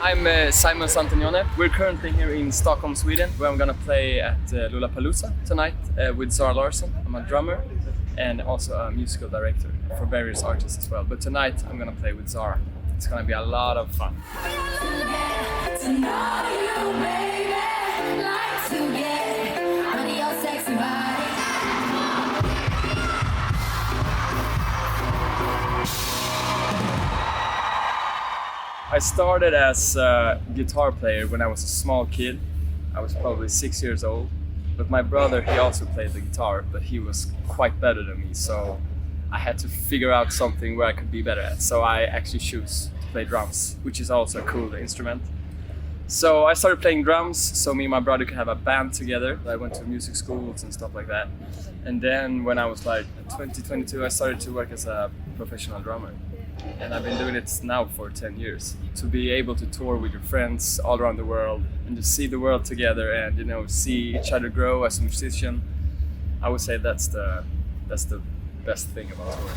I'm Simon Santunione. We're currently here in Stockholm, Sweden, where I'm gonna play at Lollapalooza tonight with Zara Larsson. I'm a drummer and also a musical director for various artists as well. But tonight I'm gonna play with Zara. It's gonna be a lot of fun. I started as a guitar player when I was a small kid. I was probably 6 years old. But my brother, he also played the guitar, but he was quite better than me. So I had to figure out something where I could be better at. So I actually chose to play drums, which is also a cool instrument. So I started playing drums, so me and my brother could have a band together. I went to music schools and stuff like that. And then when I was like 20, 22, I started to work as a professional drummer. And I've been doing it now for 10 years. To be able to tour with your friends all around the world and to see the world together and, you know, see each other grow as a musician, I would say that's the best thing about touring.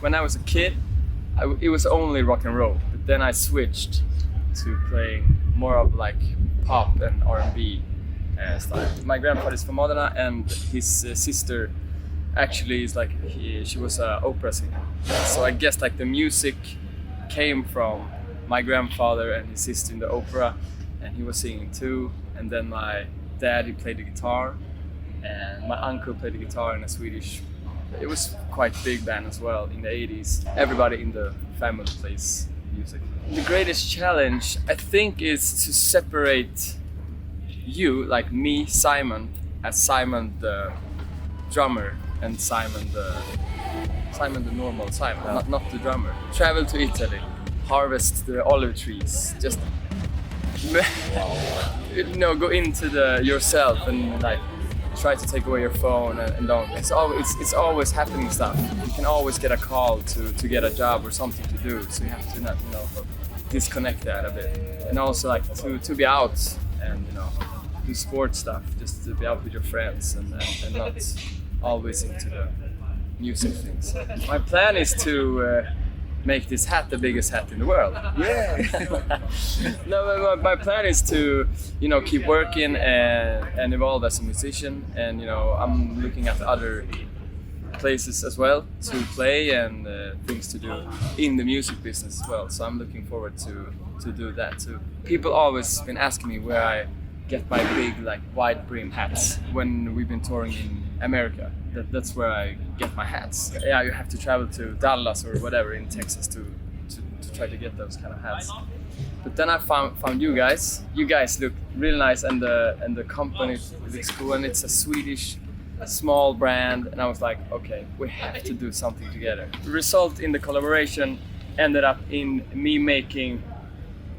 When I was a kid, it was only rock and roll, but then I switched to playing more of like pop and R&B style. My grandfather is from Modena, and his sister actually is like she was an opera singer. So I guess like the music came from my grandfather and his sister in the opera, and he was singing too. And then my dad, he played the guitar, and my uncle played the guitar in a Swedish. It was quite big band as well in the 80s. Everybody in the family plays music. The greatest challenge, I think, is to separate you, like me, Simon, as Simon the drummer, and Simon the normal Simon, not the drummer. Travel to Italy, harvest the olive trees, just go into yourself and like try to take away your phone and don't. It's always happening stuff. You can always get a call to get a job or something to do, so you have to not disconnect that a bit. And also like to be out and do sports stuff, just to be out with your friends and not always into the music things. My plan is to make this hat the biggest hat in the world. Yeah. No, my plan is to keep working and evolve as a musician, and I'm looking at other places as well to play and things to do in the music business as well. So I'm looking forward to do that too. People always been asking me where I get my big like wide brim hats when we've been touring in America. That's where I get my hats. Yeah, you have to travel to Dallas or whatever in Texas to try to get those kind of hats. But then I found you guys. You guys look really nice, and the company looks cool, and it's a Swedish small brand, and I was like, okay, we have to do something together. The result in the collaboration ended up in me making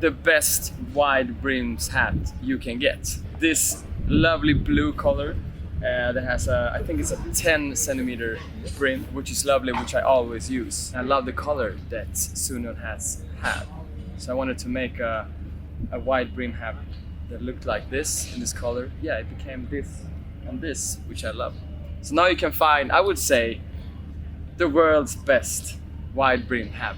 the best wide brims hat you can get. This lovely blue color that has I think it's a 10 centimeter brim, which is lovely, which I always use. I love the color that SoonNoon has had. So I wanted to make a wide brim hat that looked like this in this color. Yeah, it became this and this, which I love. So now you can find, I would say, the world's best wide brim hat.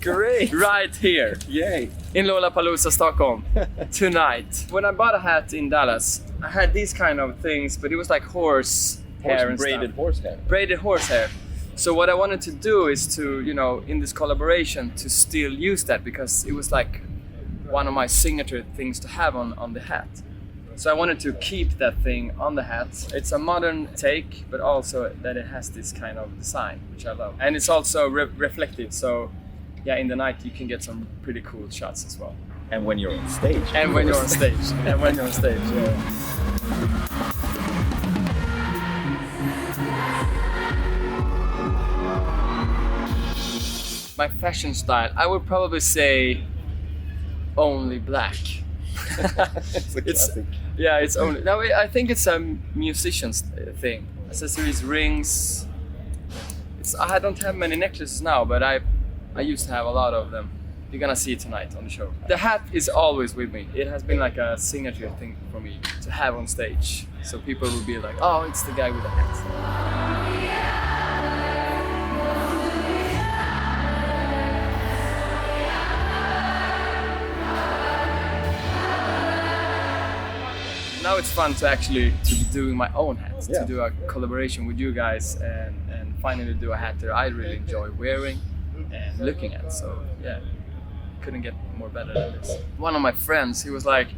Great! Right here. Yay! In Lollapalooza, Stockholm, tonight. When I bought a hat in Dallas, I had these kind of things, but it was like horse hair and braided stuff. horsehair. Braided horsehair. So what I wanted to do is to, in this collaboration, to still use that, because it was like one of my signature things to have on the hat. So I wanted to keep that thing on the hat. It's a modern take, but also that it has this kind of design, which I love. And it's also reflective, so yeah, in the night you can get some pretty cool shots as well. And when you're on stage. And when you're on stage. And when you're on stage, yeah. My fashion style, I would probably say only black. It's a classic. Yeah, it's only. No, I think it's a musician's thing. Accessories, rings. I don't have many necklaces now, but I used to have a lot of them. You're gonna see it tonight on the show. The hat is always with me. It has been like a signature thing for me to have on stage. So people will be like, oh, it's the guy with the hat. Now it's fun to actually to be doing my own hats, Yeah. to do a collaboration with you guys, and finally do a hat that I really enjoy wearing and looking at. So yeah, couldn't get more better than this. One of my friends, he was like,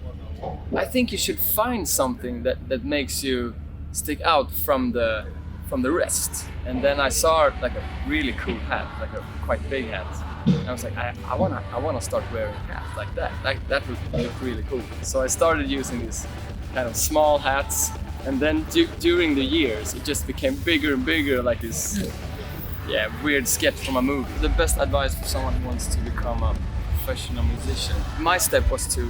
I think you should find something that makes you stick out from the rest. And then I saw like a really cool hat, like a quite big hat. And I was like, I wanna start wearing hats like that. Like that would look really cool. So I started using these kind of small hats, and then during the years it just became bigger and bigger, like this weird sketch from a movie. The best advice for someone who wants to become a professional musician, my step was to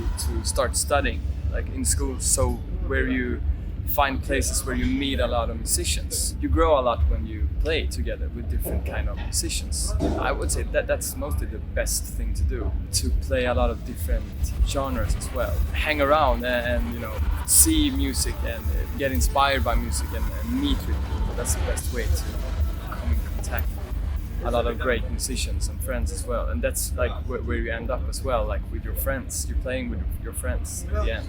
start studying, like in school, so where you find places where you meet a lot of musicians. You grow a lot when you play together with different kind of musicians. I would say that's mostly the best thing to do, to play a lot of different genres as well. Hang around and see music and get inspired by music and meet with people. That's the best way to come in contact with a lot of great musicians and friends as well. And that's like where you end up as well, like with your friends. You're playing with your friends at the end.